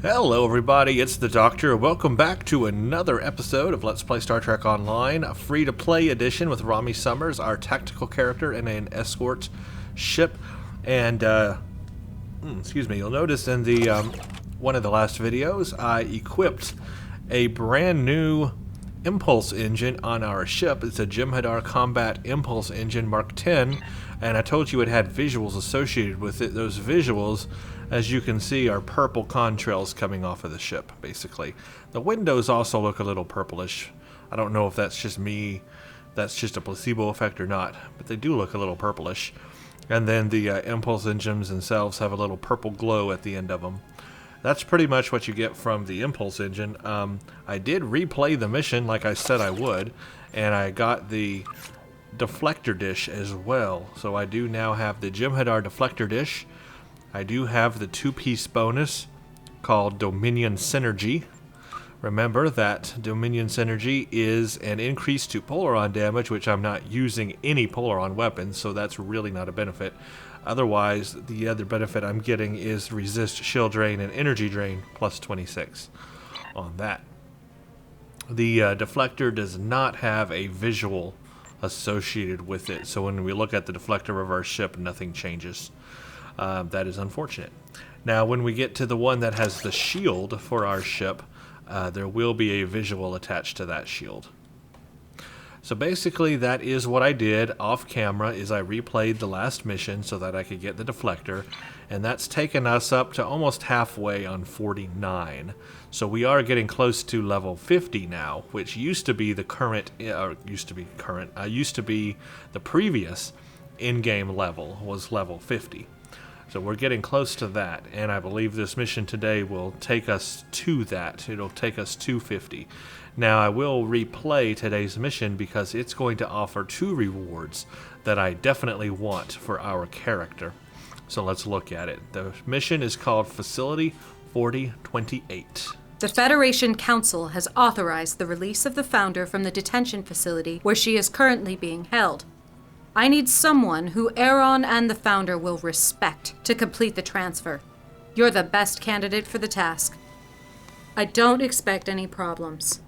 Hello everybody, it's the Doctor. Welcome back to another episode of Let's Play Star Trek Online, a free-to-play edition with Rami Summers, our tactical character in an escort ship. And, you'll notice in the one of the last videos, I equipped a brand new impulse engine on our ship. It's a Jem'Hadar Combat Impulse Engine Mark 10, and I told you it had visuals associated with it. Those visuals, as you can see, are purple contrails coming off of the ship, basically. The windows also look a little purplish. I don't know if that's just me, that's just a placebo effect or not, but they do look a little purplish. And then the impulse engines themselves have a little purple glow at the end of them. That's pretty much what you get from the impulse engine. I did replay the mission like I said I would, and I got the deflector dish as well. So I do now have the Jem'Hadar deflector dish. I do have the two-piece bonus called Dominion Synergy. Remember that Dominion Synergy is an increase to Polaron damage, which I'm not using any Polaron weapons, so that's really not a benefit. Otherwise, the other benefit I'm getting is resist shield drain and energy drain, plus 26 on that. The deflector does not have a visual associated with it, so when we look at the deflector of our ship, nothing changes. That is unfortunate. Now, when we get to the one that has the shield for our ship, there will be a visual attached to that shield. So basically, that is what I did off camera, is I replayed the last mission so that I could get the deflector, and that's taken us up to almost halfway on 49. So we are getting close to level 50 now, which used to be the previous in-game level was level 50. So we're getting close to that, and I believe this mission today will take us to that. It'll take us to 50. Now, I will replay today's mission because it's going to offer two rewards that I definitely want for our character. So let's look at it. The mission is called Facility 4028. The Federation Council has authorized the release of the Founder from the detention facility where she is currently being held. I need someone who Aaron and the Founder will respect to complete the transfer. You're the best candidate for the task. I don't expect any problems.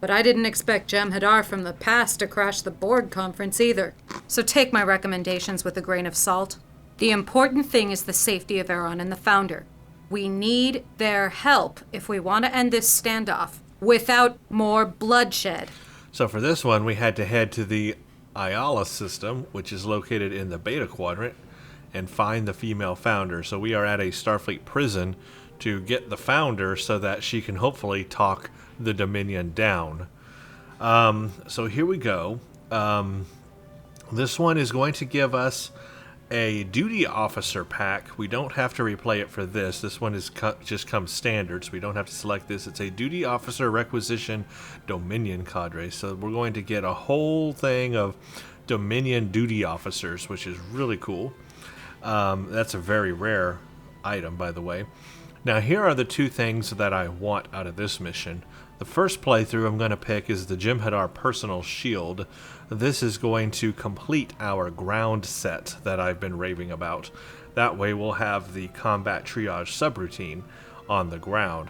But I didn't expect Jem'Hadar from the past to crash the board conference either. So take my recommendations with a grain of salt. The important thing is the safety of Aaron and the Founder. We need their help if we want to end this standoff without more bloodshed. So for this one, we had to head to the Ayala system, which is located in the Beta Quadrant, and find the female Founder. So we are at a Starfleet prison to get the Founder so that she can hopefully talk the Dominion down. So here we go. This one is going to give us a duty officer pack. We don't have to replay it for this. This one is just comes standard, so we don't have to select this. It's a duty officer requisition Dominion cadre. So we're going to get a whole thing of Dominion duty officers, which is really cool. That's a very rare item, by the way. Now, here are the two things that I want out of this mission. The first playthrough I'm going to pick is the Jem'Hadar Personal Shield. This is going to complete our ground set that I've been raving about. That way we'll have the combat triage subroutine on the ground.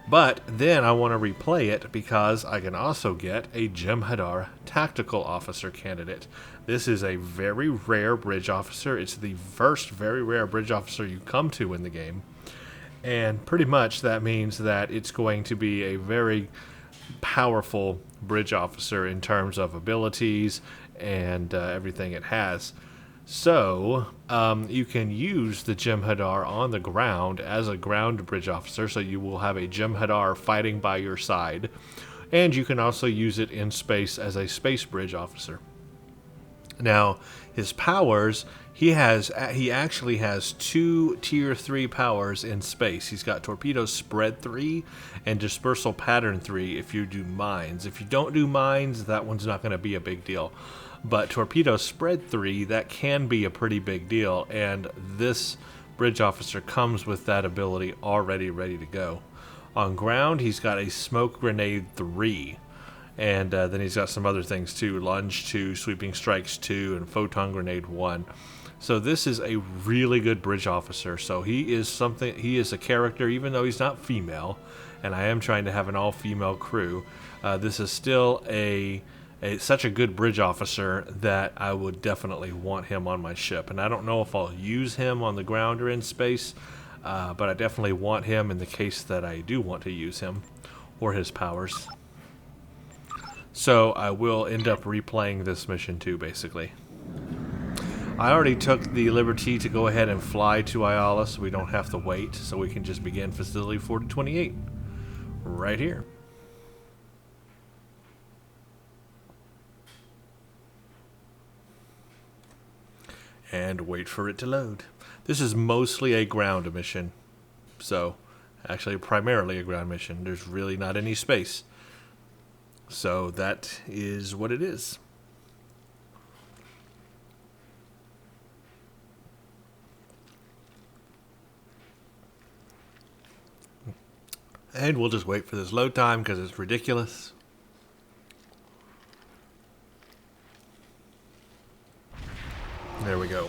But then I want to replay it because I can also get a Jem'Hadar Tactical Officer candidate. This is a very rare bridge officer. It's the first very rare bridge officer you come to in the game. And pretty much that means that it's going to be a very powerful bridge officer in terms of abilities and everything it has. So you can use the Jem'Hadar on the ground as a ground bridge officer, so you will have a Jem'Hadar fighting by your side. And you can also use it in space as a space bridge officer. Now, his powers, he actually has two tier 3 powers in space. He's got Torpedo Spread 3 and Dispersal Pattern 3 if you do mines. If you don't do mines, that one's not going to be a big deal. But Torpedo Spread 3, that can be a pretty big deal, and this bridge officer comes with that ability already ready to go. On ground, he's got a Smoke Grenade 3. And then he's got some other things too, Lunge 2, Sweeping Strikes 2, and Photon Grenade 1. So this is a really good bridge officer. So he is a character, even though he's not female, and I am trying to have an all-female crew. This is still such a good bridge officer that I would definitely want him on my ship. And I don't know if I'll use him on the ground or in space, but I definitely want him in the case that I do want to use him or his powers. So I will end up replaying this mission too, basically. I already took the liberty to go ahead and fly to Ayala so we don't have to wait, so we can just begin Facility 4028 right here. And wait for it to load. This is mostly a ground mission. So, actually primarily a ground mission. There's really not any space. So that is what it is. And we'll just wait for this load time because it's ridiculous. There we go.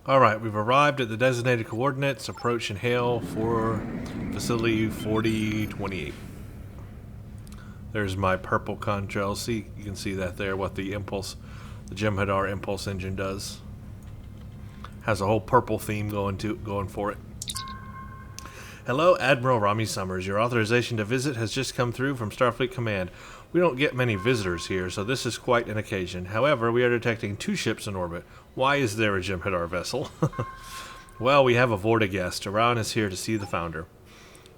Alright, we've arrived at the designated coordinates. Approach and hail for Facility 4028. There's my purple contrail. See, you can see that there, what the Jem'Hadar impulse engine does. Has a whole purple theme going for it. Hello, Admiral Rami Summers. Your authorization to visit has just come through from Starfleet Command. We don't get many visitors here, so this is quite an occasion. However, we are detecting 2 ships in orbit. Why is there a Jem'Hadar vessel? Well, we have a Vorta guest. Iran is here to see the Founder.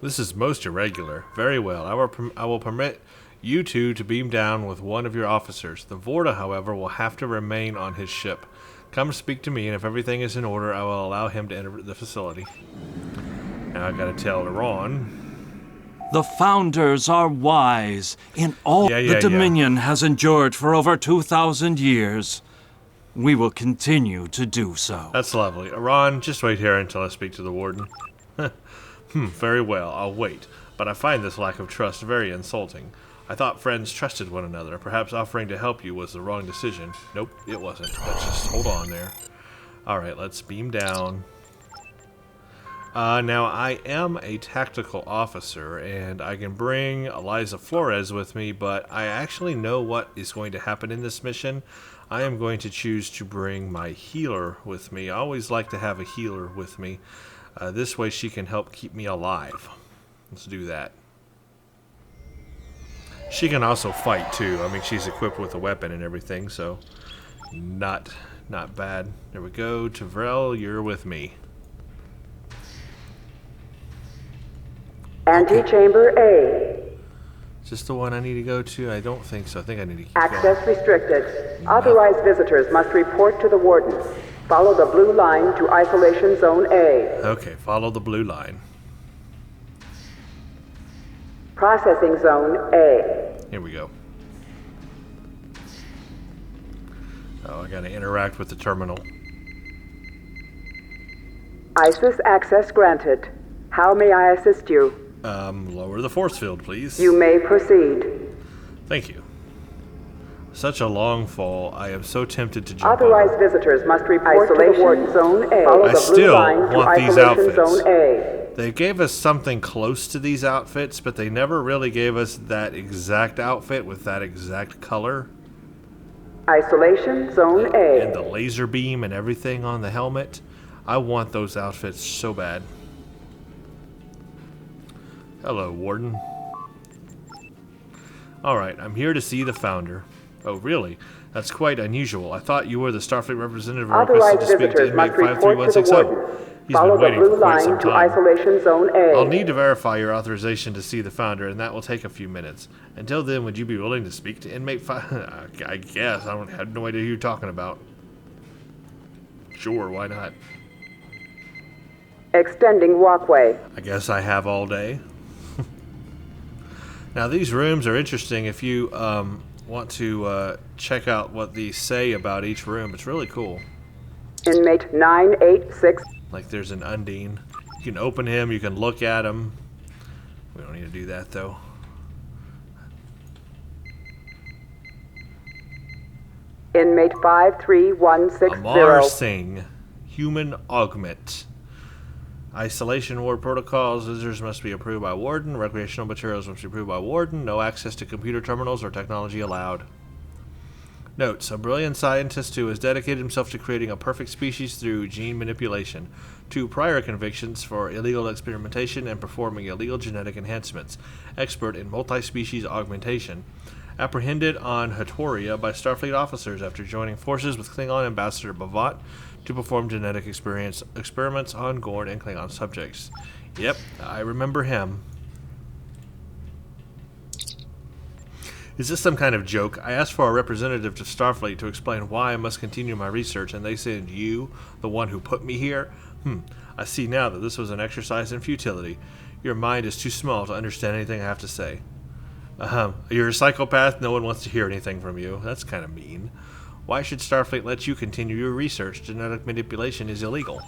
This is most irregular. Very well. I will permit you two to beam down with one of your officers. The Vorta, however, will have to remain on his ship. Come speak to me, and if everything is in order, I will allow him to enter the facility. Now I gotta tell Iran. The Founders are wise in all the Dominion has endured for over 2,000 years. We will continue to do so. That's lovely. Iran, just wait here until I speak to the Warden. Very well, I'll wait. But I find this lack of trust very insulting. I thought friends trusted one another. Perhaps offering to help you was the wrong decision. Nope, it wasn't. Let's just hold on there. Alright, let's beam down. Now, I am a tactical officer, and I can bring Eliza Flores with me, but I actually know what is going to happen in this mission. I am going to choose to bring my healer with me. I always like to have a healer with me. This way she can help keep me alive. Let's do that. She can also fight, too. I mean, she's equipped with a weapon and everything, so not bad. There we go. Tavrel, you're with me. Antechamber A. Is this the one I need to go to? I don't think so. I think I need to keep Access going. restricted. Authorized visitors must report to the Warden. Follow the blue line to Isolation Zone A. Okay, follow the blue line. Processing Zone A. Here we go. Oh, I gotta interact with the terminal. ISIS access granted. How may I assist you? Lower the force field, please. You may proceed. Thank you. Such a long fall. I am so tempted to jump Authorized on. visitors must report to the Warden Zone A. Follow I the blue still line to want these Isolation outfits. Zone A. They gave us something close to these outfits, but they never really gave us that exact outfit with that exact color. Isolation Zone A. And the laser beam and everything on the helmet. I want those outfits so bad. Hello, Warden. Alright, I'm here to see the Founder. Oh, really? That's quite unusual. I thought you were the Starfleet representative requested to speak to inmate 53160. He's been waiting for quite some time. Isolation Zone A. I'll need to verify your authorization to see the Founder, and that will take a few minutes. Until then, would you be willing to speak to inmate 5... I guess. I have no idea who you're talking about. Sure, why not? Extending walkway. I guess I have all day. Now, these rooms are interesting if you want to check out what these say about each room. It's really cool. Inmate 986. Like there's an Undine. You can open him, you can look at him. We don't need to do that, though. Inmate 53160. Amar Singh. Human augment. Isolation ward protocols. Visitors must be approved by warden. Recreational materials must be approved by warden. No access to computer terminals or technology allowed. Notes: a brilliant scientist who has dedicated himself to creating a perfect species through gene manipulation. 2 prior convictions for illegal experimentation and performing illegal genetic enhancements. Expert in multi-species augmentation. Apprehended on Hatoria by Starfleet officers after joining forces with Klingon Ambassador Bavat to perform genetic experiments on Gorn and Klingon subjects. Yep, I remember him. Is this some kind of joke? I asked for a representative to Starfleet to explain why I must continue my research, and they send you, the one who put me here? I see now that this was an exercise in futility. Your mind is too small to understand anything I have to say. You're a psychopath, no one wants to hear anything from you. That's kind of mean. Why should Starfleet let you continue your research? Genetic manipulation is illegal.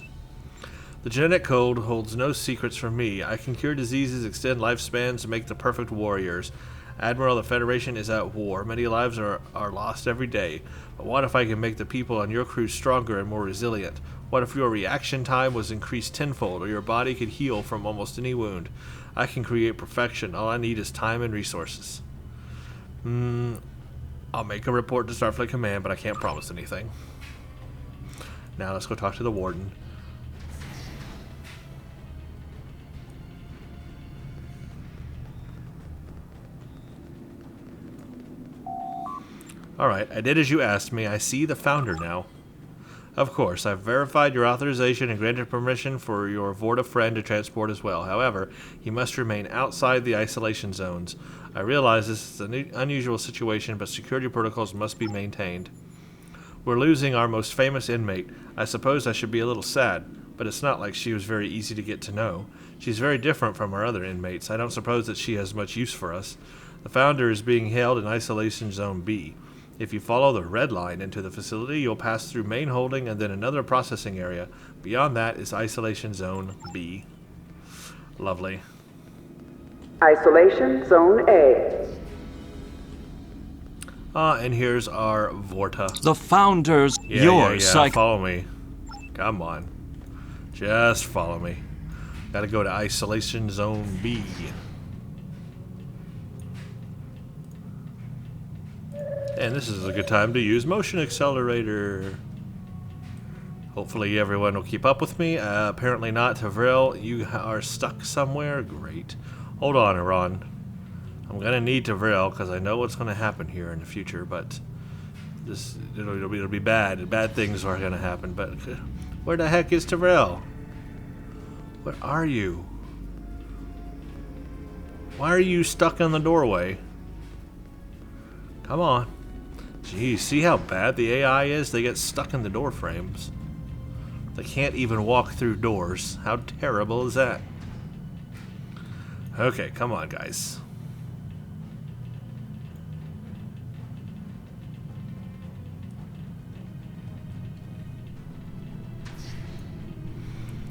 The genetic code holds no secrets from me. I can cure diseases, extend lifespans, and make the perfect warriors. Admiral, the Federation is at war. Many lives are lost every day. But what if I can make the people on your crew stronger and more resilient? What if your reaction time was increased tenfold, or your body could heal from almost any wound? I can create perfection. All I need is time and resources. I'll make a report to Starfleet Command, but I can't promise anything. Now let's go talk to the warden. Alright, I did as you asked me. I see the founder now. Of course, I've verified your authorization and granted permission for your Vorta friend to transport as well. However, he must remain outside the isolation zones. I realize this is an unusual situation, but security protocols must be maintained. We're losing our most famous inmate. I suppose I should be a little sad, but it's not like she was very easy to get to know. She's very different from our other inmates. I don't suppose that she has much use for us. The founder is being held in Isolation Zone B. If you follow the red line into the facility, you'll pass through main holding and then another processing area. Beyond that is Isolation Zone B. Lovely. Isolation Zone A. And here's our Vorta. The founders, follow me. Come on. Just follow me. Gotta go to Isolation Zone B. And this is a good time to use motion accelerator. Hopefully everyone will keep up with me. Apparently not. Tavril, you are stuck somewhere? Great. Hold on, Iran. I'm going to need Tavril because I know what's going to happen here in the future, but it'll be bad. Bad things are going to happen, but where the heck is Tavril? Where are you? Why are you stuck in the doorway? Come on. Geez, see how bad the AI is? They get stuck in the door frames. They can't even walk through doors. How terrible is that? Okay, come on, guys.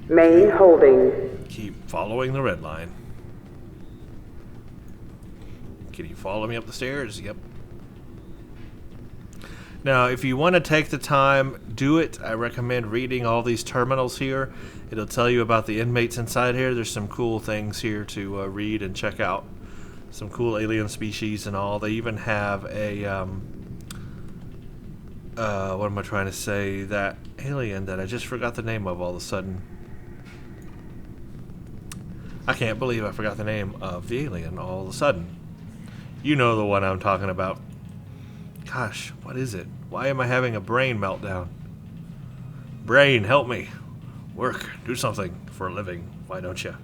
Main holding. Keep following the red line. Can you follow me up the stairs? Yep. Now, if you want to take the time, do it. I recommend reading all these terminals here. It'll tell you about the inmates inside here. There's some cool things here to read and check out. Some cool alien species and all. They even have a, what am I trying to say? That alien that I just forgot the name of all of a sudden. I can't believe I forgot the name of the alien all of a sudden. You know the one I'm talking about. Gosh, what is it? Why am I having a brain meltdown? Brain, help me. Work, do something for a living. Why don't you?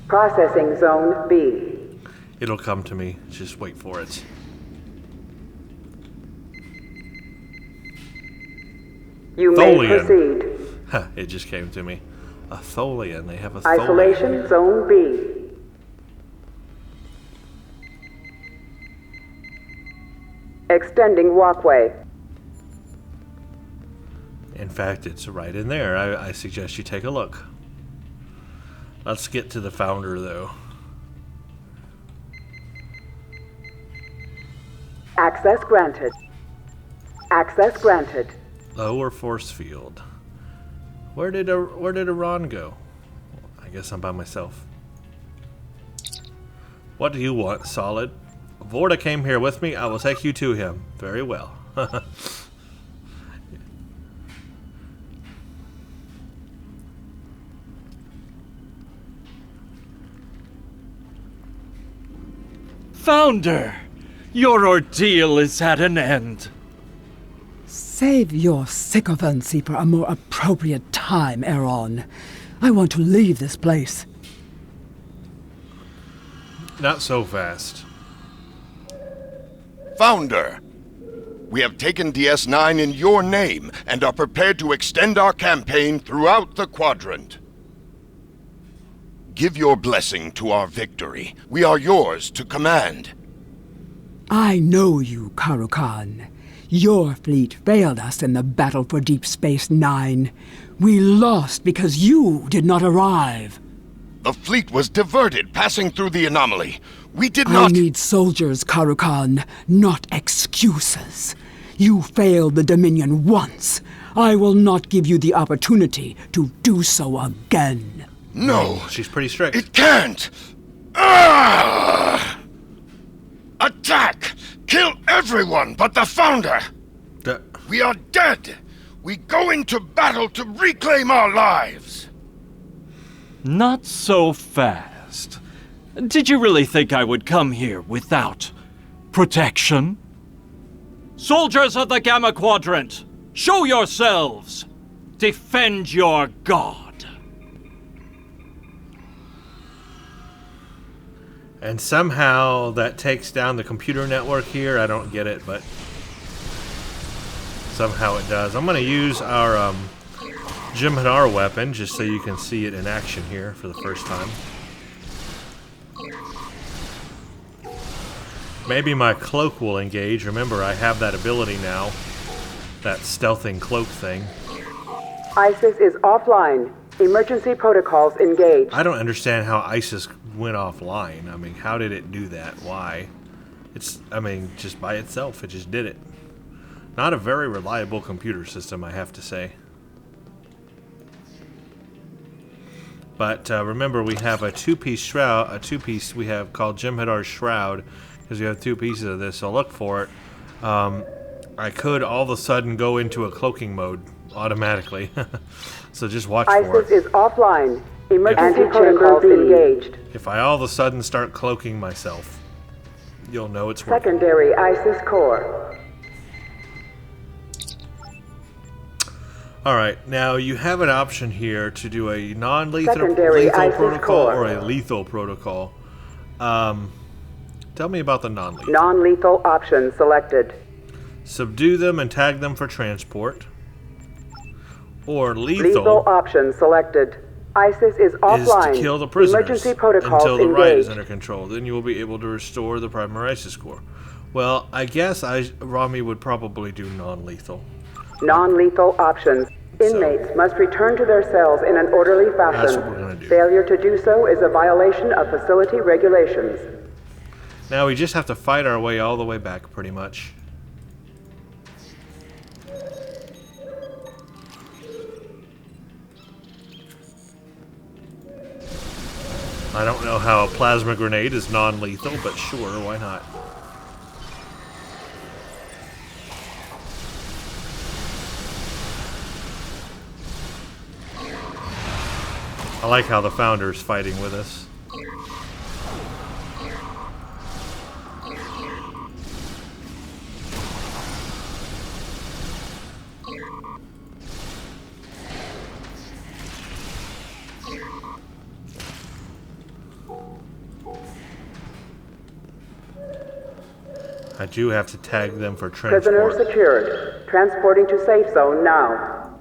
Processing Zone B. It'll come to me. Just wait for it. You may proceed. Huh, it just came to me. A Tholian. They have a Tholian. Isolation Zone B. Extending walkway. In fact, it's right in there. I suggest you take a look. Let's get to the founder, though. Access granted. Access granted. Lower force field. Where did Iran go? I guess I'm by myself. What do you want, Solid? Vorta came here with me. I will take you to him. Very well. Founder, your ordeal is at an end. Save your sycophancy for a more appropriate time, Aaron. I want to leave this place. Not so fast. Founder, we have taken DS9 in your name and are prepared to extend our campaign throughout the quadrant. Give your blessing to our victory. We are yours to command. I know you, Karukan. Your fleet failed us in the battle for Deep Space Nine. We lost because you did not arrive. The fleet was diverted passing through the anomaly. We did not— I need soldiers, Karukan, not excuses. You failed the Dominion once. I will not give you the opportunity to do so again. No. She's pretty strict. It can't! Ah! Attack! Kill everyone but the Founder! We are dead! We go into battle to reclaim our lives! Not so fast. Did you really think I would come here without protection? Soldiers of the Gamma Quadrant, show yourselves! Defend your god! And somehow that takes down the computer network here. I don't get it, but somehow it does. I'm going to use our Jem'Hadar weapon just so you can see it in action here for the first time. Maybe my cloak will engage. Remember, I have that ability now. That stealthing cloak thing. ISIS is offline. Emergency protocols engaged. I don't understand how ISIS went offline. I mean, how did it do that? Why? Just by itself, it just did it. Not a very reliable computer system, I have to say. But remember, we have a two-piece shroud, we have called Jem'Hadar's Shroud, because we have two pieces of this, so look for it. I could all of a sudden go into a cloaking mode automatically. So just watch for it. ISIS is offline. Emergency protocols engaged. If I all of a sudden start cloaking myself, you'll know it's working. Secondary ISIS core. Alright, now you have an option here to do a non-lethal Secondary ISIS protocol core. or a lethal protocol. Tell me about the non-lethal. Non-lethal option selected. Subdue them and tag them for transport. Or Lethal option selected. ISIS is offline. is to kill the prisoners Emergency protocols until the riot is engaged. under control. Then you will be able to restore the primary ISIS core. Well, I guess Rami would probably do non-lethal. Non-lethal options. Inmates must return to their cells in an orderly fashion. That's what we're gonna do. Failure to do so is a violation of facility regulations. Now we just have to fight our way all the way back, pretty much. I don't know how a plasma grenade is non-lethal, but sure, why not? I like how the Founder's fighting with us. I do have to tag them for transport. Prisoner secured. Transporting to safe zone now.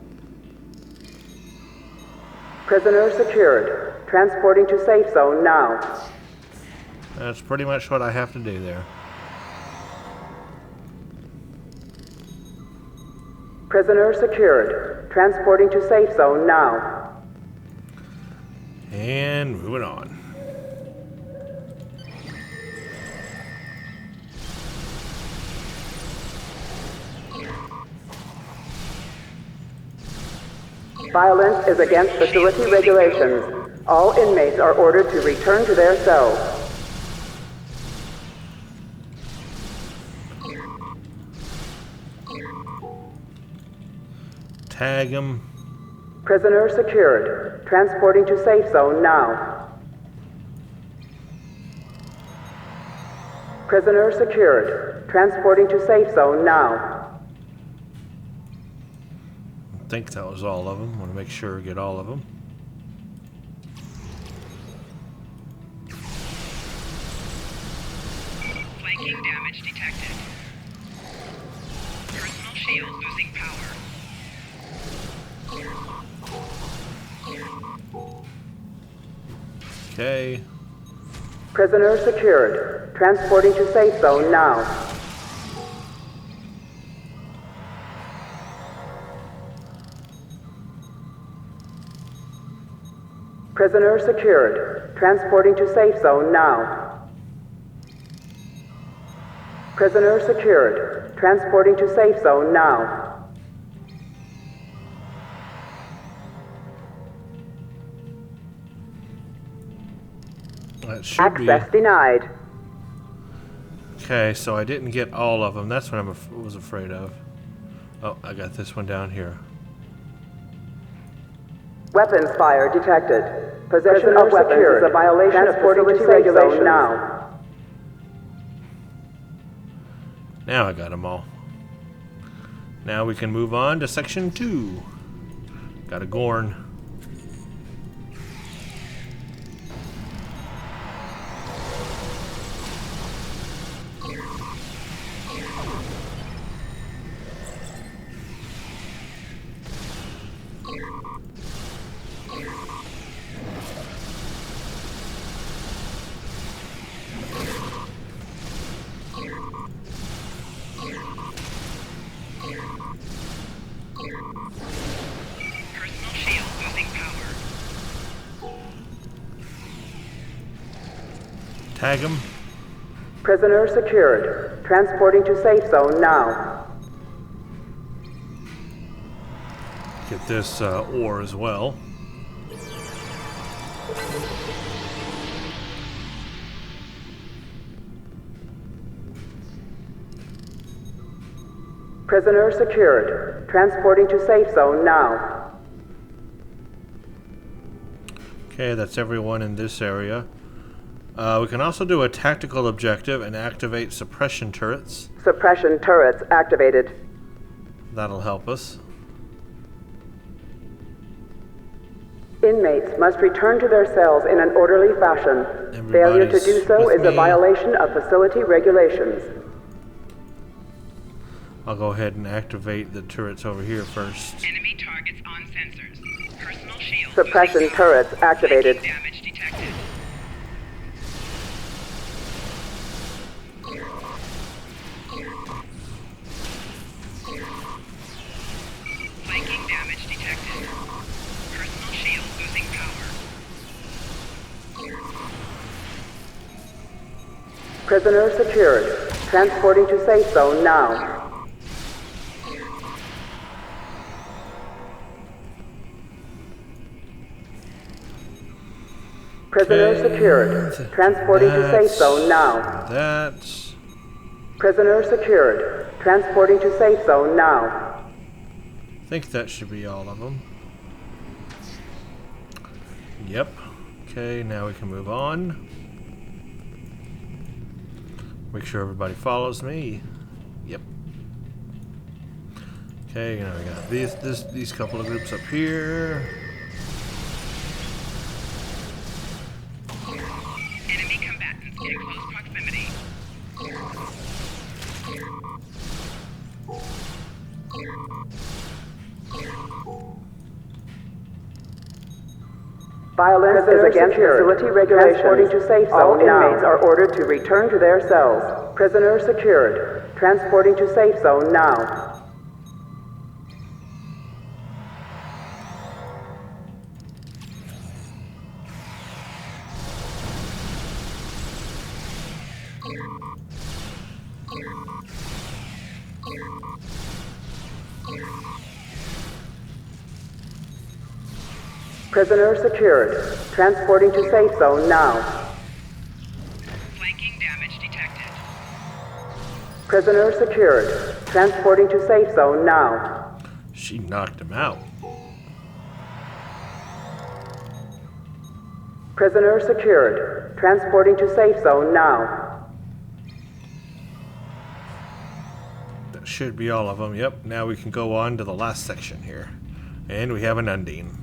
Prisoner secured. Transporting to safe zone now. That's pretty much what I have to do there. Prisoner secured. Transporting to safe zone now. And moving on. Violence is against facility regulations. All inmates are ordered to return to their cells. Tag him. Prisoner secured. Transporting to safe zone now. Prisoner secured. Transporting to safe zone now. I think that was all of them. Want to make sure we get all of them. Flanking damage detected. Personal shield losing power. Okay. Prisoner secured. Transporting to safe zone now. Prisoner secured. Transporting to safe zone now. Prisoner secured. Transporting to safe zone now. That should Access be. denied. Okay, so I didn't get all of them. That's what I was afraid of. Oh, I got this one down here. Weapons fire detected. Possession of weapons is a violation of facility regulations now. Now I got them all. Now we can move on to section 2. Got a Gorn. Personal shield losing power. Tag him. Prisoner secured. Transporting to safe zone now. Get this ore as well. Prisoner secured. Transporting to safe zone now. Okay, that's everyone in this area. We can also do a tactical objective and activate suppression turrets. Suppression turrets activated. That'll help us. Inmates must return to their cells in an orderly fashion. Failure to do so with is a me. violation of facility regulations. I'll go ahead and activate the turrets over here first. Enemy targets on sensors. Personal shield Suppression losing power. turrets activated. Flanking damage detected. Flanking damage detected. Personal shield losing power. Prisoner secured. Transporting to safe zone now. Prisoner Okay, secured. Transporting to safe zone now. That's Prisoner secured. Transporting to safe zone now. I think that should be all of them. Yep. Okay, now we can move on. Make sure everybody follows me. Yep. Okay, now we got these couple of groups up here. Enemy combatants in close proximity. Violence is against facility regulations. Transporting to safe zone. All inmates are ordered to return to their cells. Prisoner secured. Transporting to safe zone now. Prisoner secured. Transporting to safe zone now. Flanking damage detected. Prisoner secured. Transporting to safe zone now. She knocked him out. Prisoner secured. Transporting to safe zone now. That should be all of them. Yep, now we can go on to the last section here. And we have an Undine.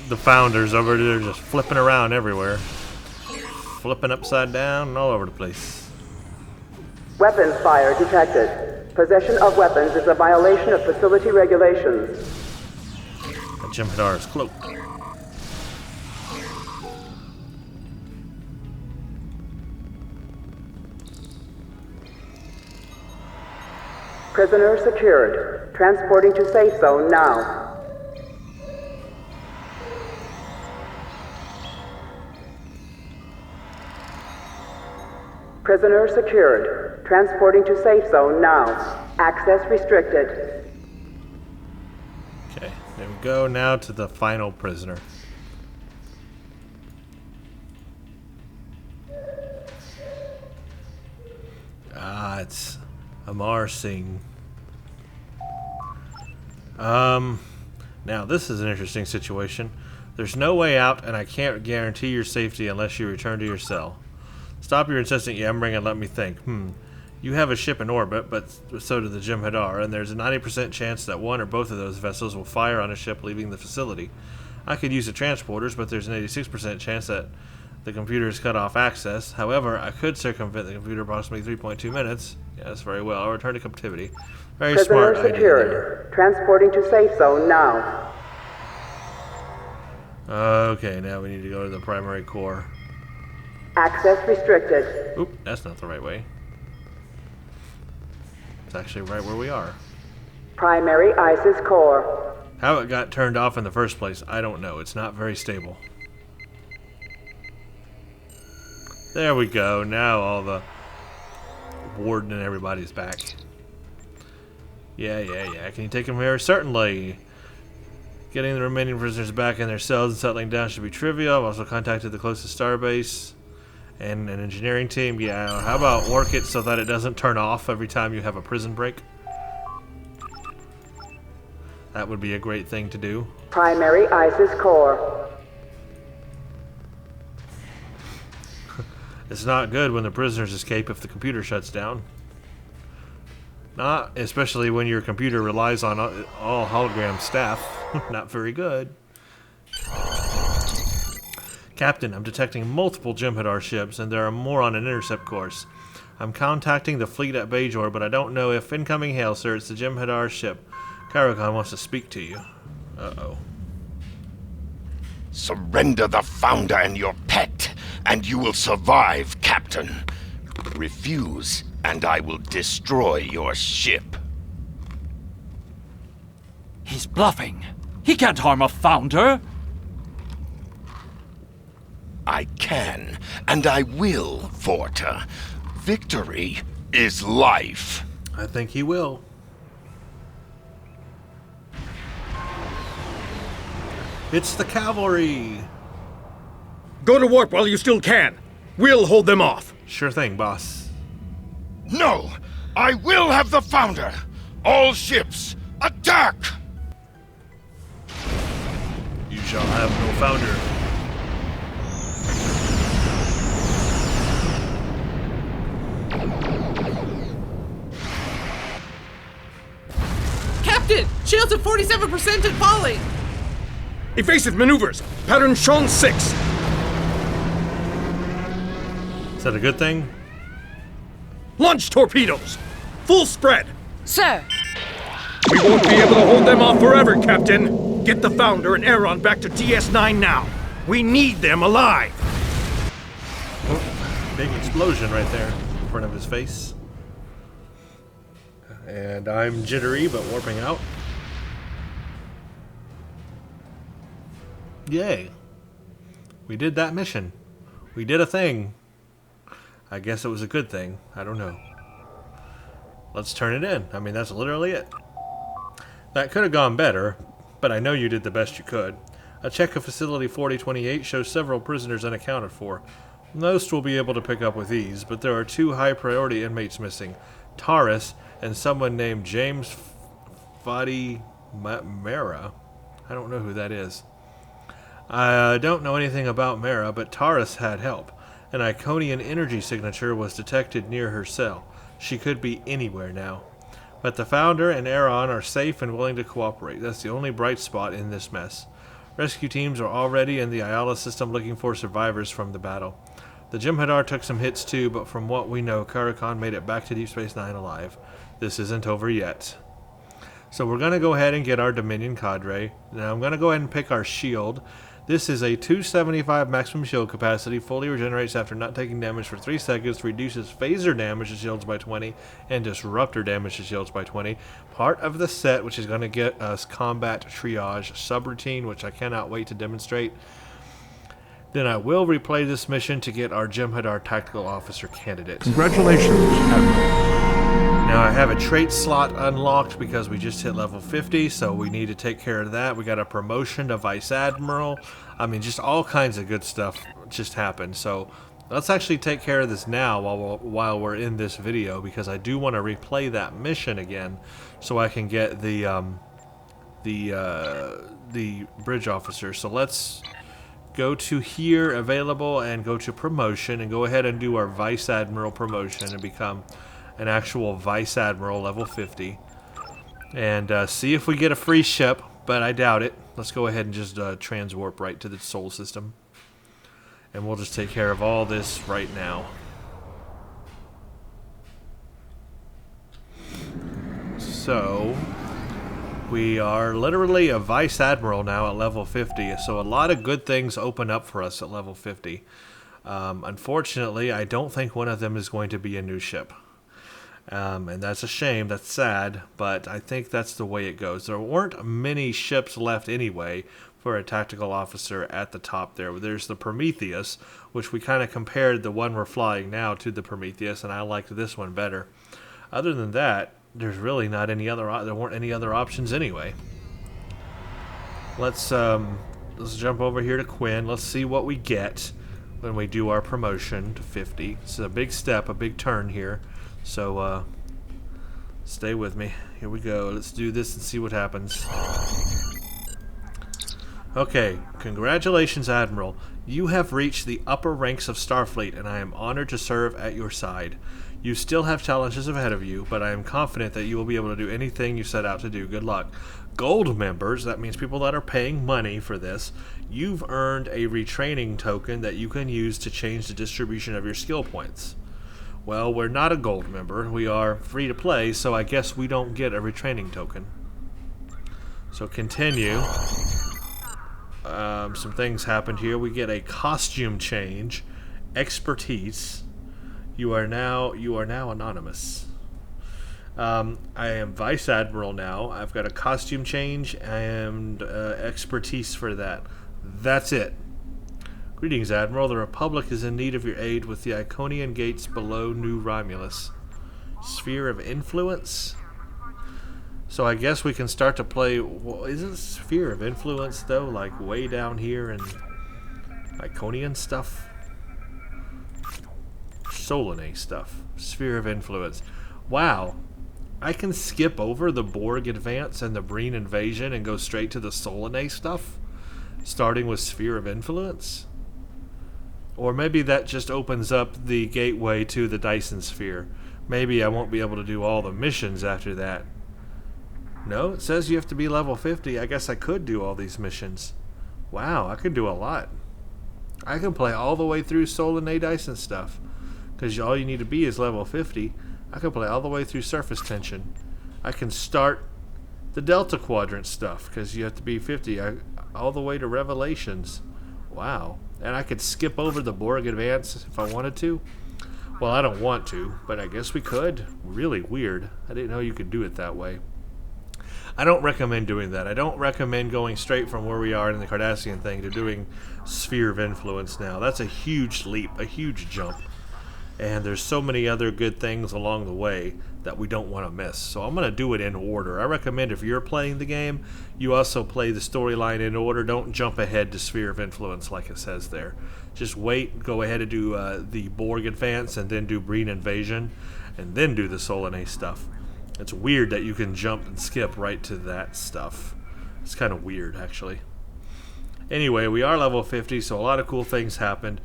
The founders over there just flipping around everywhere. Flipping upside down and all over the place. Weapons fire detected. Possession of weapons is a violation of facility regulations. That Jem'Hadar is cloaked. Prisoner secured. Transporting to safe zone now. Prisoner secured. Transporting to safe zone now. Access restricted. Okay, there we go. Now to the final prisoner. Ah, it's Amar Singh. Now this is an interesting situation. There's no way out, and I can't guarantee your safety unless you return to your cell. Stop your insistent yammering and let me think. You have a ship in orbit, but so do the Jem'Hadar, and there's a 90% chance that one or both of those vessels will fire on a ship leaving the facility. I could use the transporters, but there's an 86% chance that the computers cut off access. However, I could circumvent the computer approximately 3.2 minutes. Yes, very well. I'll return to captivity. Very Prisoner smart idea secured. there. Transporting to safe zone now. Okay, now we need to go to the primary core. Access restricted. Oop, that's not the right way. It's actually right where we are. Primary ISIS core. How it got turned off in the first place, I don't know. It's not very stable. There we go. Now all the warden and everybody's back. Yeah. Can you take them here? Certainly. Getting the remaining prisoners back in their cells and settling down should be trivial. I've also contacted the closest starbase and an engineering team. Yeah, how about work it so that it doesn't turn off every time you have a prison break? That would be a great thing to do. Primary ISIS core. It's not good when the prisoners escape if the computer shuts down. Not especially when your computer relies on all hologram staff. Not very good. Captain, I'm detecting multiple Jem'Hadar ships, and there are more on an intercept course. I'm contacting the fleet at Bajor, but I don't know if incoming hail, sir. It's the Jem'Hadar ship. Karakhan wants to speak to you. Uh-oh. Surrender the Founder and your pet, and you will survive, Captain. Refuse, and I will destroy your ship. He's bluffing. He can't harm a founder. I can, and I will, Vorta. Victory is life. I think he will. It's the cavalry! Go to warp while you still can. We'll hold them off. Sure thing, boss. No! I will have the Founder! All ships, attack! You shall have no founder. Captain! Shields at 47% and falling! Evasive maneuvers. Pattern shown 6. Is that a good thing? Launch torpedoes. Full spread. Sir! We won't be able to hold them off forever, Captain. Get the Founder and Aaron back to DS9 now. We need them alive! Oh, big explosion right there in front of his face. And I'm jittery, but warping out. Yay. We did that mission. We did a thing. I guess it was a good thing. I don't know. Let's turn it in. I mean, that's literally it. That could have gone better, but I know you did the best you could. A check of Facility 4028 shows several prisoners unaccounted for. Most will be able to pick up with ease, but there are 2 high-priority inmates missing. Taurus and someone named James Fadi Mara. I don't know who that is. I don't know anything about Mara, but Taurus had help. An Iconian energy signature was detected near her cell. She could be anywhere now. But the Founder and Aaron are safe and willing to cooperate. That's the only bright spot in this mess. Rescue teams are already in the Ayala system looking for survivors from the battle. The Jem'Hadar took some hits too, but from what we know, Caracan made it back to Deep Space Nine alive. This isn't over yet. So we're going to go ahead and get our Dominion cadre. Now I'm going to go ahead and pick our shield. This is a 275 maximum shield capacity, fully regenerates after not taking damage for 3 seconds, reduces phaser damage to shields by 20, and disruptor damage to shields by 20. Part of the set, which is going to get us combat triage subroutine, which I cannot wait to demonstrate. Then I will replay this mission to get our Jem'Hadar Tactical Officer candidate. Congratulations, Admiral. Now I have a trait slot unlocked because we just hit level 50, so we need to take care of that. We got a promotion to Vice Admiral. I mean, just all kinds of good stuff just happened. So let's actually take care of this now while we're in this video, because I do want to replay that mission again so I can get the bridge officer. So let's go to here, available, and go to promotion, and go ahead and do our Vice Admiral promotion and become an actual Vice Admiral level 50. And see if we get a free ship, but I doubt it. Let's go ahead and just transwarp right to the Sol system. And we'll just take care of all this right now. So we are literally a Vice Admiral now at level 50, so a lot of good things open up for us at level 50. Unfortunately, I don't think one of them is going to be a new ship. And that's a shame, that's sad, but I think that's the way it goes. There weren't many ships left anyway for a tactical officer at the top there. There's the Prometheus, which we kind of compared the one we're flying now to the Prometheus, and I liked this one better. Other than that, there's really not any other. There weren't any other options anyway. Let's jump over here to Quinn. Let's see what we get when we do our promotion to 50. It's a big step, a big turn here. So stay with me. Here we go. Let's do this and see what happens. Okay, congratulations, Admiral. You have reached the upper ranks of Starfleet, and I am honored to serve at your side. You still have challenges ahead of you, but I am confident that you will be able to do anything you set out to do. Good luck. Gold members, that means people that are paying money for this, you've earned a retraining token that you can use to change the distribution of your skill points. Well, we're not a gold member. We are free to play, so I guess we don't get a retraining token. So continue. Some things happened here. We get a costume change, expertise. You are now anonymous. I am Vice Admiral now. I've got a costume change and expertise for that. That's it. Greetings, Admiral. The Republic is in need of your aid with the Iconian gates below New Romulus. Sphere of Influence? So I guess we can start to play... Well, isn't Sphere of Influence, though, like way down here in Iconian stuff? Solanae stuff. Sphere of Influence. Wow. I can skip over the Borg advance and the Breen invasion and go straight to the Solanae stuff? Starting with Sphere of Influence? Or maybe that just opens up the gateway to the Dyson Sphere. Maybe I won't be able to do all the missions after that. No, it says you have to be level 50. I guess I could do all these missions. Wow, I could do a lot. I can play all the way through Solanae Dyson stuff. Because all you need to be is level 50. I can play all the way through Surface Tension. I can start the Delta Quadrant stuff, because you have to be 50. All the way to Revelations. Wow. And I could skip over the Borg Advance if I wanted to. Well, I don't want to, but I guess we could. Really weird. I didn't know you could do it that way. I don't recommend doing that. I don't recommend going straight from where we are in the Cardassian thing to doing Sphere of Influence now. That's a huge leap, a huge jump. And there's so many other good things along the way that we don't want to miss. So I'm going to do it in order. I recommend if you're playing the game, you also play the storyline in order. Don't jump ahead to Sphere of Influence like it says there. Just wait, go ahead and do the Borg Advance, and then do Breen Invasion, and then do the Solanae stuff. It's weird that you can jump and skip right to that stuff. It's kind of weird, actually. Anyway, we are level 50, so a lot of cool things happened.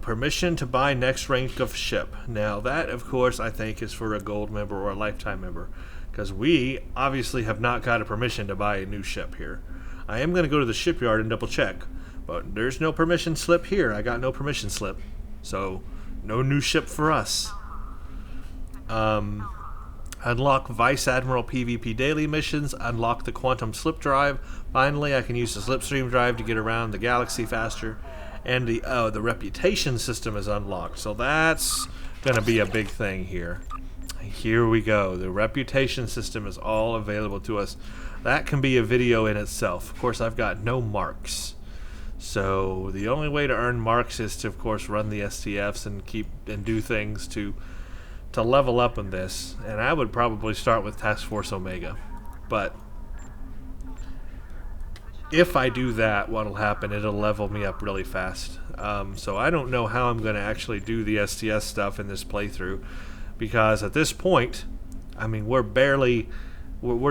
Permission to buy next rank of ship. Now that, of course, I think is for a gold member or a lifetime member, because we obviously have not got a permission to buy a new ship here. I am going to go to the shipyard and double check, but there's no permission slip here. I got no permission slip, so no new ship for us. Unlock Vice Admiral PvP daily missions. Unlock the Quantum Slip Drive. Finally, I can use the Slipstream Drive to get around the galaxy faster. And the reputation system is unlocked, so that's going to be a big thing here. Here we go. The reputation system is all available to us. That can be a video in itself. Of course, I've got no marks. So the only way to earn marks is to, of course, run the STFs and do things to level up in this. And I would probably start with Task Force Omega. But if I do that, what'll happen, it'll level me up really fast. So I don't know how I'm going to actually do the STS stuff in this playthrough, because at this point, I mean, we're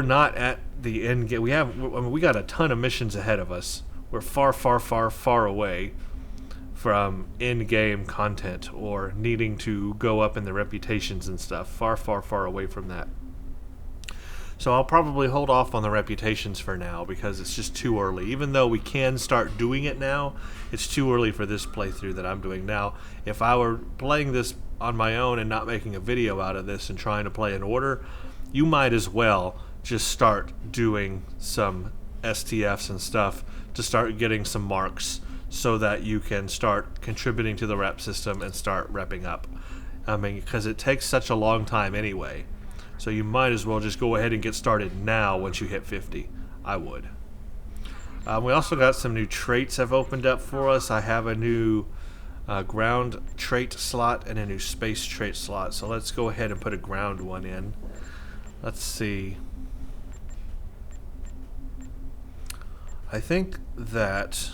not at the end game. We got a ton of missions ahead of us. We're far away from in-game content or needing to go up in the reputations and stuff. Far away from that. So I'll probably hold off on the reputations for now because it's just too early. Even though we can start doing it now, it's too early for this playthrough that I'm doing now. If I were playing this on my own and not making a video out of this and trying to play in order, you might as well just start doing some STFs and stuff to start getting some marks so that you can start contributing to the rep system and start repping up. I mean, because it takes such a long time anyway. So you might as well just go ahead and get started now once you hit 50. I would. We also got some new traits have opened up for us. I have a new ground trait slot and a new space trait slot. So let's go ahead and put a ground one in. Let's see. I think that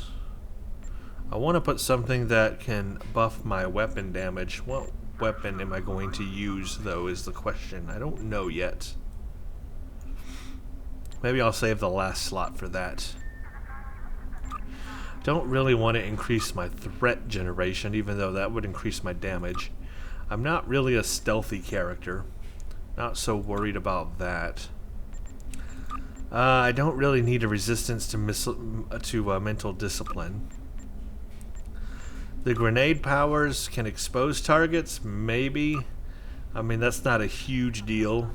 I want to put something that can buff my weapon damage. What weapon am I going to use, though, is the question. I don't know yet. Maybe I'll save the last slot for that. Don't really want to increase my threat generation, even though that would increase my damage. I'm not really a stealthy character. Not so worried about that. I don't really need a resistance to mental discipline. The grenade powers can expose targets, maybe. I mean, that's not a huge deal,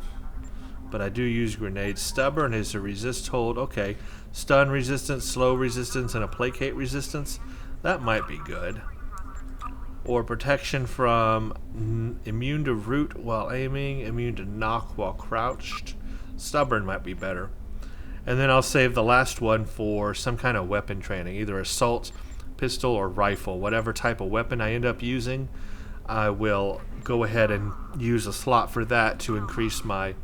but I do use grenades. Stubborn is a resist hold. Okay, stun resistance, slow resistance, and a placate resistance. That might be good. Or protection from immune to root while aiming, immune to knock while crouched. Stubborn might be better. And then I'll save the last one for some kind of weapon training, either assault, pistol, or rifle. Whatever type of weapon I end up using, I will go ahead and use a slot for that to increase my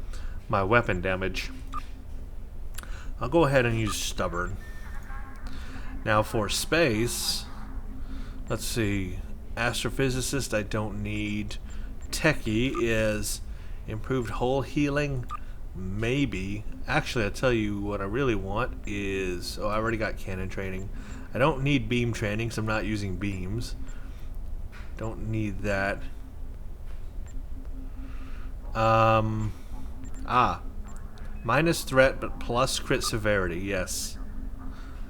weapon damage. I'll go ahead and use stubborn. Now for space, let's see. Astrophysicist I don't need. Techie is improved hull healing. Maybe. Actually, I'll tell you what I really want is... Oh, I already got cannon training. I don't need beam training because I'm not using beams. Don't need that. Minus threat but plus crit severity. Yes.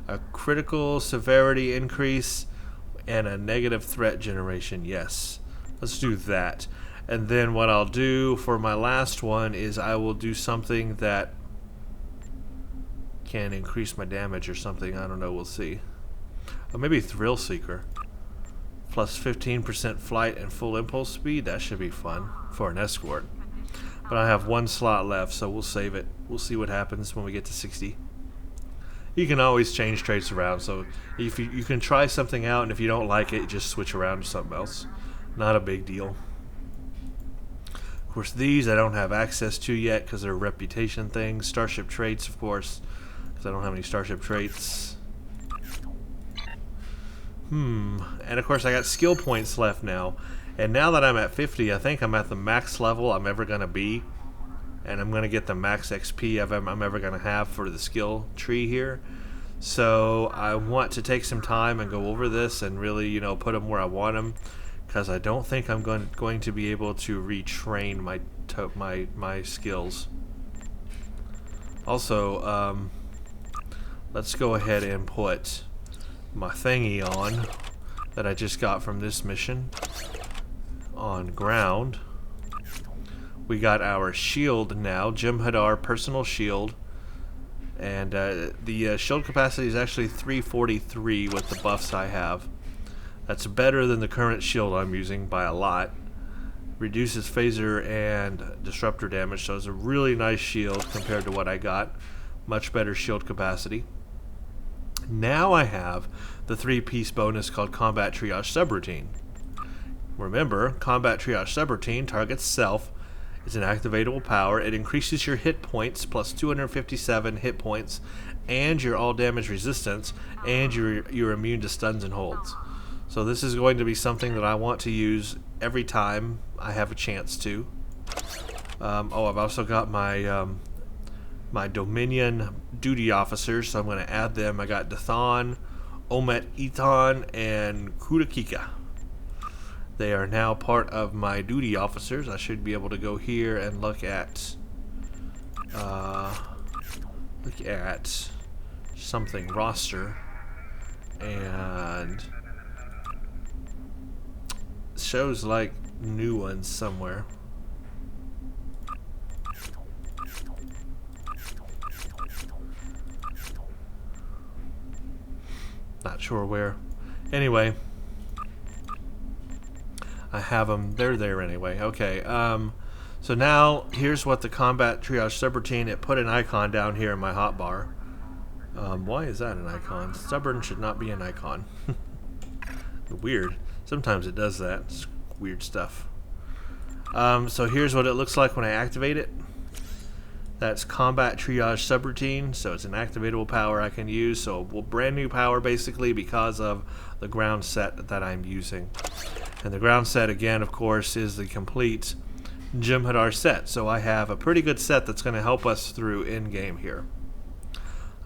A critical severity increase and a negative threat generation. Yes. Let's do that. And then what I'll do for my last one is I will do something that can increase my damage or something. I don't know. We'll see. Or maybe Thrill Seeker. Plus 15% flight and full impulse speed. That should be fun for an escort. But I have one slot left, so we'll save it. We'll see what happens when we get to 60. You can always change traits around, so if you can try something out, and if you don't like it, just switch around to something else. Not a big deal. Of course, these I don't have access to yet because they're reputation things. Starship traits, of course, because I don't have any starship traits. And of course, I got skill points left now. And now that I'm at 50, I think I'm at the max level I'm ever going to be. And I'm going to get the max XP I'm ever going to have for the skill tree here. So I want to take some time and go over this and really, you know, put them where I want them. Because I don't think I'm going to be able to retrain my skills. Also, let's go ahead and put my thingy on that I just got from this mission on ground. We got our shield now, Jem'Hadar personal shield, and the shield capacity is actually 343 with the buffs I have. That's better than the current shield I'm using by a lot. Reduces phaser and disruptor damage, so it's a really nice shield compared to what I got. Much better shield capacity. Now I have the 3-piece bonus called Combat Triage Subroutine. Remember, Combat Triage Subroutine targets self. It's an activatable power. It increases your hit points plus 257 hit points and your all damage resistance, and you're immune to stuns and holds. So this is going to be something that I want to use every time I have a chance to. Oh, I've also got my my Dominion duty officers, so I'm going to add them. I got Dathan, Omet Eton, and Kudakika. They are now part of my duty officers. I should be able to go here and look at something roster, and shows like new ones somewhere. Not sure where. Anyway, I have them. They're there anyway. Okay. So now here's what the Combat Triage Subroutine. It put an icon down here in my hotbar. Why is that an icon? Stubborn should not be an icon. Weird. Sometimes it does that. It's weird stuff. So here's what it looks like when I activate it. That's Combat Triage Subroutine, so it's an activatable power I can use. So brand new power basically because of the ground set that I'm using. And the ground set again, of course, is the complete Jem'Hadar set. So I have a pretty good set that's going to help us through in-game here.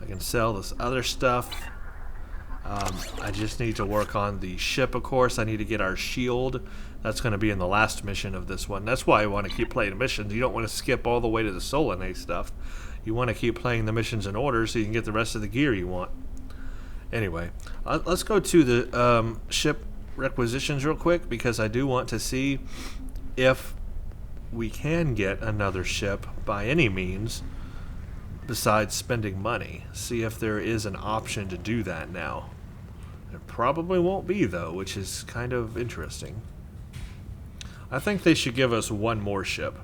I can sell this other stuff. I just need to work on the ship, of course. I need to get our shield. That's going to be in the last mission of this one. That's why I want to keep playing missions. You don't want to skip all the way to the Solanae stuff. You want to keep playing the missions in order so you can get the rest of the gear you want. Anyway, let's go to the ship requisitions real quick, because I do want to see if we can get another ship by any means besides spending money. See if there is an option to do that now. There probably won't be, though, which is kind of interesting. I think they should give us one more ship.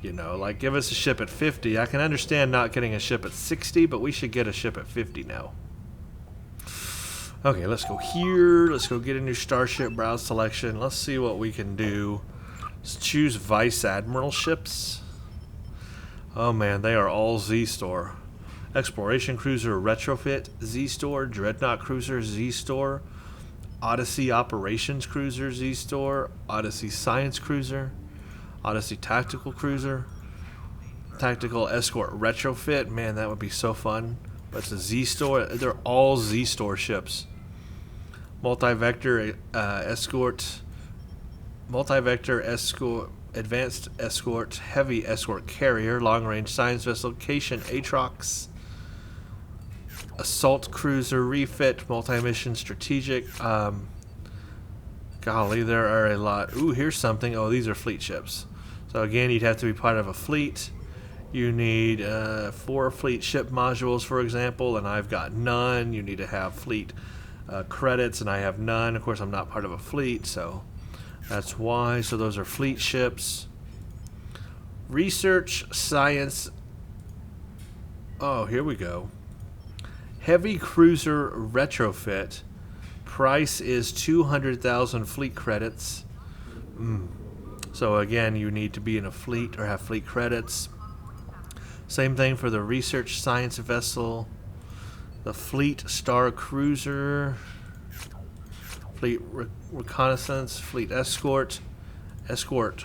You know, like give us a ship at 50. I can understand not getting a ship at 60, but we should get a ship at 50 now. Okay, let's go here. Let's go get a new starship, browse selection. Let's see what we can do. Let's choose Vice Admiral ships. Oh man, they are all Z-Store. Exploration Cruiser Retrofit Z-Store, Dreadnought Cruiser Z-Store, Odyssey Operations Cruiser Z-Store, Odyssey Science Cruiser, Odyssey Tactical Cruiser, Tactical Escort Retrofit. Man, that would be so fun. But it's a Z-Store. They're all Z-Store ships. Multi-Vector Escort, Multi-Vector Escort, Advanced Escort, Heavy Escort Carrier, Long Range Science Vessel, Cation Atrox, Assault Cruiser Refit, Multi-Mission Strategic. Golly, there are a lot. Ooh, here's something. Oh, these are fleet ships. So again, you'd have to be part of a fleet. You need 4 fleet ship modules, for example, and I've got none. You need to have fleet credits, and I have none. Of course, I'm not part of a fleet, so that's why. So those are fleet ships. Research, science. Oh, here we go. Heavy cruiser retrofit. Price is 200,000 fleet credits. So again, you need to be in a fleet or have fleet credits. Same thing for the research science vessel. The fleet star cruiser. Fleet reconnaissance. Fleet escort. Escort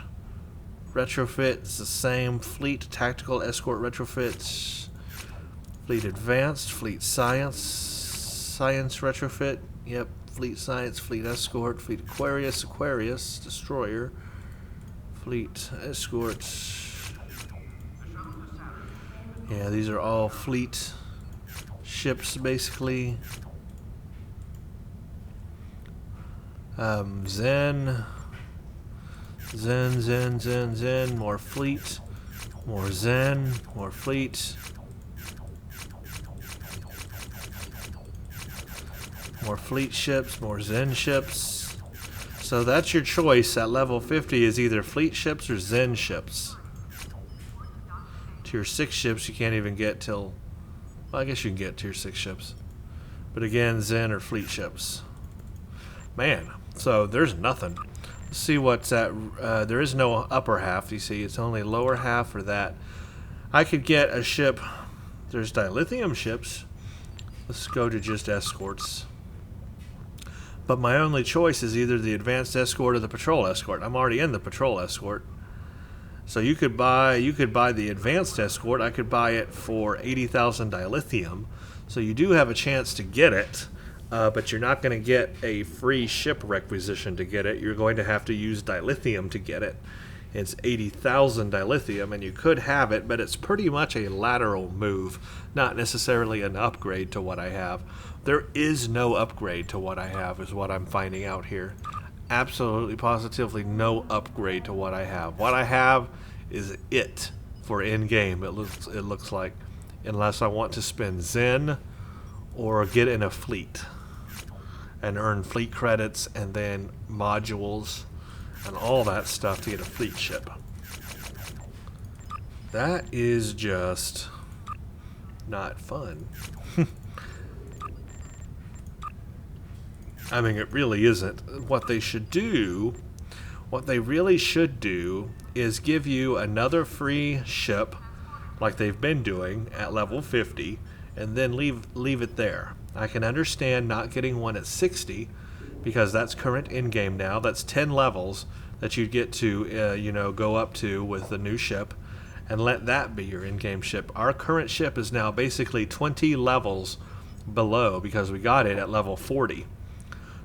retrofit. It's the same. Fleet tactical escort retrofit. Fleet advanced. Fleet science. Science retrofit. Yep. Fleet science. Fleet escort. Fleet Aquarius. Aquarius. Destroyer. Fleet escort. Yeah, these are all fleet ships, basically. Zen. More fleet. More Zen. More fleet. More fleet ships. More Zen ships. So that's your choice at level 50 is either fleet ships or Zen ships. Tier 6 ships you can't even get till... Well, I guess you can get tier 6 ships. But again, Zen or fleet ships. Man, so there's nothing. Let's see what's at... there is no upper half, you see. It's only lower half for that. I could get a ship... There's dilithium ships. Let's go to just escorts. But my only choice is either the advanced escort or the patrol escort. I'm already in the patrol escort. So you could buy the advanced escort. I could buy it for 80,000 dilithium. So you do have a chance to get it, but you're not going to get a free ship requisition to get it. You're going to have to use dilithium to get it. It's 80,000 dilithium, and you could have it, but it's pretty much a lateral move, not necessarily an upgrade to what I have. There is no upgrade to what I have, is what I'm finding out here. Absolutely, positively no upgrade to what I have. What I have is it for in-game, it looks like. Unless I want to spend Zen or get in a fleet and earn fleet credits and then modules and all that stuff to get a fleet ship. That is just not fun. I mean, it really isn't. What they really should do is give you another free ship like they've been doing at level 50 and then leave it there. I can understand not getting one at 60 because that's current in-game now. That's 10 levels that you get to go up to with the new ship and let that be your in-game ship. Our current ship is now basically 20 levels below because we got it at level 40.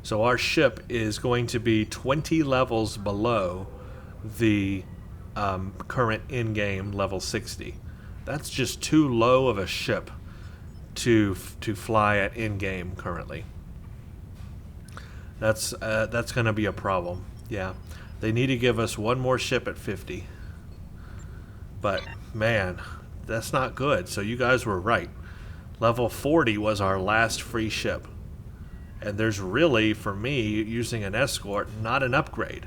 So our ship is going to be 20 levels below the current in-game level 60. That's just too low of a ship to fly at in-game currently. That's going to be a problem. Yeah, they need to give us one more ship at 50. But man, that's not good. So you guys were right. Level 40 was our last free ship. And there's really, for me, using an escort, not an upgrade.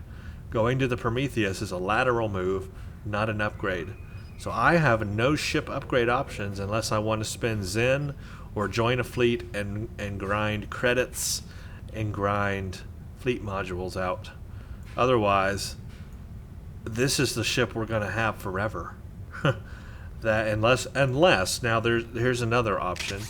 Going to the Prometheus is a lateral move, not an upgrade. So I have no ship upgrade options unless I want to spend Zen or join a fleet and grind credits and grind fleet modules out. Otherwise, this is the ship we're going to have forever. That unless now here's another option.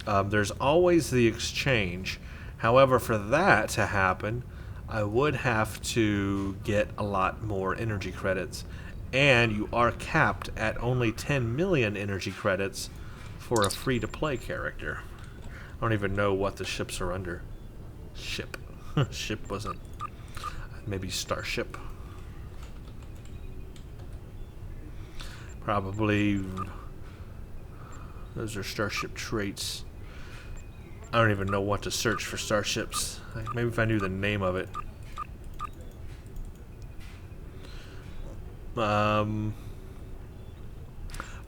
There's always the exchange. However, for that to happen, I would have to get a lot more energy credits. And you are capped at only 10 million energy credits for a free-to-play character. I don't even know what the ships are under. Ship. Ship wasn't... Maybe Starship. Probably... Those are Starship traits. I don't even know what to search for starships. Maybe if I knew the name of it.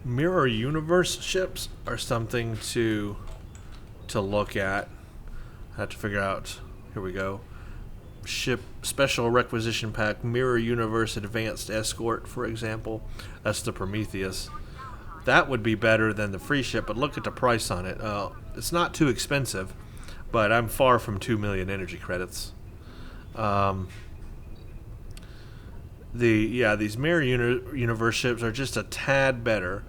Mirror universe ships are something to look at. I have to figure out. Here we go. Ship special requisition pack, Mirror Universe Advanced Escort, for example. That's the Prometheus. That would be better than the free ship, but look at the price on it. It's not too expensive, but I'm far from 2 million energy credits. These Mirror Universe ships are just a tad better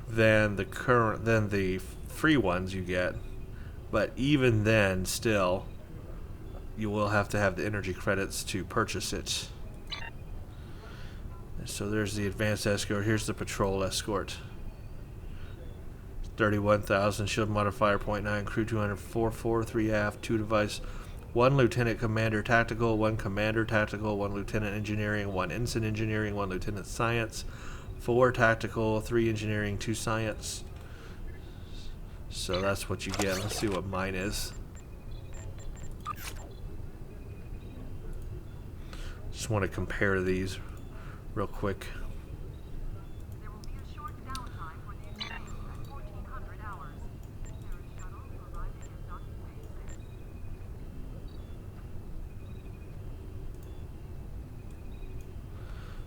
than the free ones you get, but even then, still, you will have to have the energy credits to purchase it. So there's the advanced escort. Here's the patrol escort. 31,000 shield modifier 0.9, crew 204, 3 aft, 2 device, 1 lieutenant commander tactical, 1 commander tactical, 1 lieutenant engineering, 1 ensign engineering, 1 lieutenant science, 4 tactical, 3 engineering, 2 science. So that's what you get. Let's see what mine is. Just want to compare these real quick.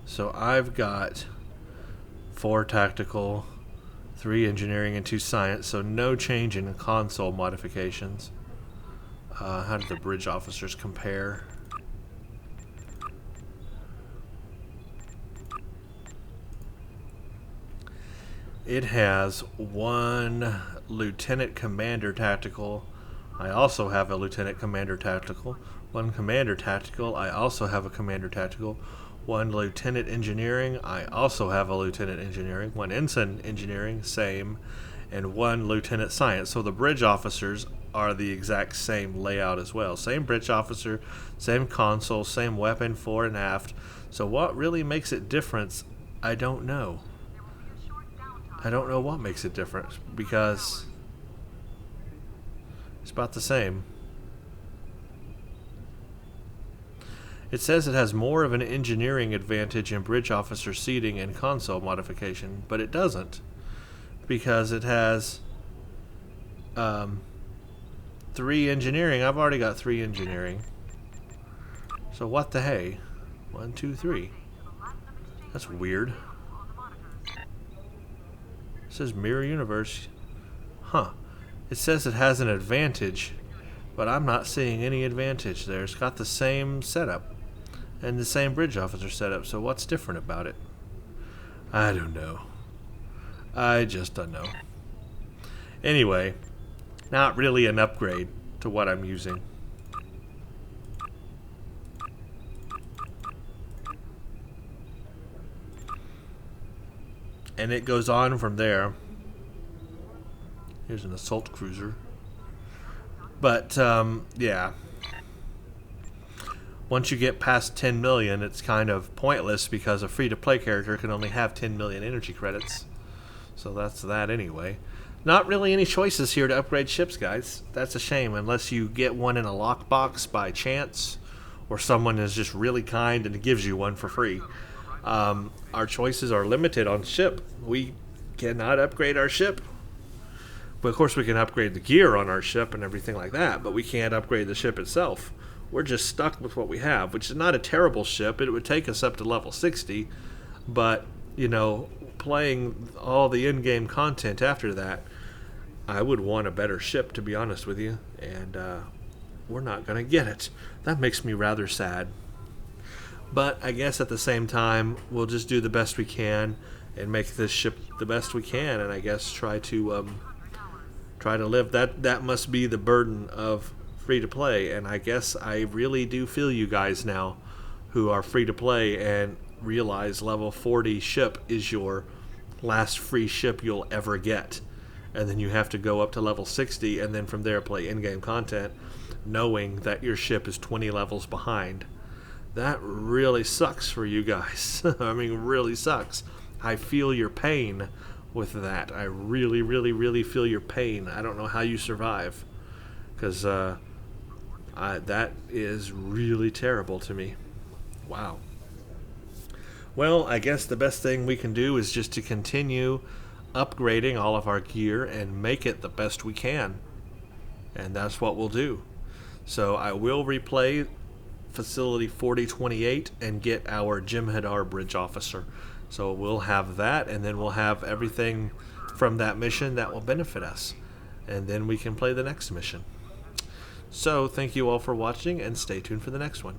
So I've got 4 tactical, 3 engineering, and 2 science, so no change in console modifications. How do the bridge officers compare? It has 1 lieutenant commander tactical. I also have a lieutenant commander tactical. 1 commander tactical. I also have a commander tactical. 1 lieutenant engineering. I also have a lieutenant engineering. 1 ensign engineering, same, and 1 lieutenant science. So the bridge officers are the exact same layout as well. Same bridge officer, same console, same weapon, fore and aft. So what really makes it different? I don't know. I don't know what makes it different, because it's about the same. It says it has more of an engineering advantage in bridge officer seating and console modification, but it doesn't, because it has 3 engineering. I've already got 3 engineering. So what the hey? 1, 2, 3. That's weird. It says Mirror Universe. Huh. It says it has an advantage, but I'm not seeing any advantage there. It's got the same setup and the same bridge officer setup, so what's different about it? I don't know. I just don't know. Anyway, not really an upgrade to what I'm using. And it goes on from there. Here's an assault cruiser. But, yeah. Once you get past 10 million, it's kind of pointless, because a free-to-play character can only have 10 million energy credits. So that's that anyway. Not really any choices here to upgrade ships, guys. That's a shame, unless you get one in a lockbox by chance, or someone is just really kind and gives you one for free. Our choices are limited on ship. We cannot upgrade our ship. But of course we can upgrade the gear on our ship and everything like that, but we can't upgrade the ship itself. We're just stuck with what we have, which is not a terrible ship. It would take us up to level 60, but, you know, playing all the in-game content after that, I would want a better ship, to be honest with you, and we're not going to get it. That makes me rather sad. But I guess at the same time, we'll just do the best we can and make this ship the best we can, and I guess try to live. That must be the burden of free to play, and I guess I really do feel you guys now who are free to play and realize level 40 ship is your last free ship you'll ever get, and then you have to go up to level 60 and then from there play in-game content knowing that your ship is 20 levels behind. That really sucks for you guys. I mean, really sucks. I feel your pain with that. I really, really, really feel your pain. I don't know how you survive, because that is really terrible to me. Wow. Well, I guess the best thing we can do is just to continue upgrading all of our gear and make it the best we can. And that's what we'll do. So I will replay Facility 4028 and get our Jem'Hadar Bridge Officer. So we'll have that, and then we'll have everything from that mission that will benefit us. And then we can play the next mission. So thank you all for watching, and stay tuned for the next one.